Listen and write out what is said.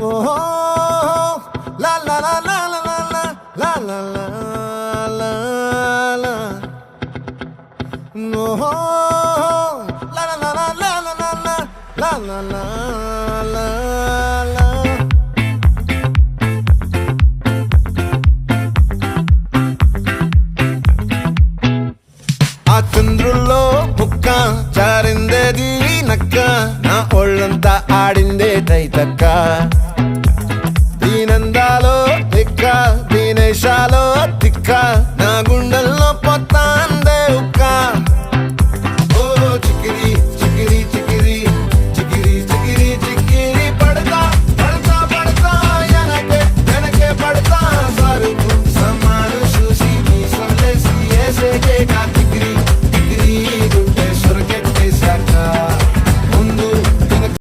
ఓహో లా లా లా లా లా లా లా లా లా లా ఓహో లా లా లా లా లా లా లా లా లా లా లా ఆ చంద్రుల్లో ముక్క జారిందేది నక్క నా ఒళ్ళంతా ఆడిందే తైతక్క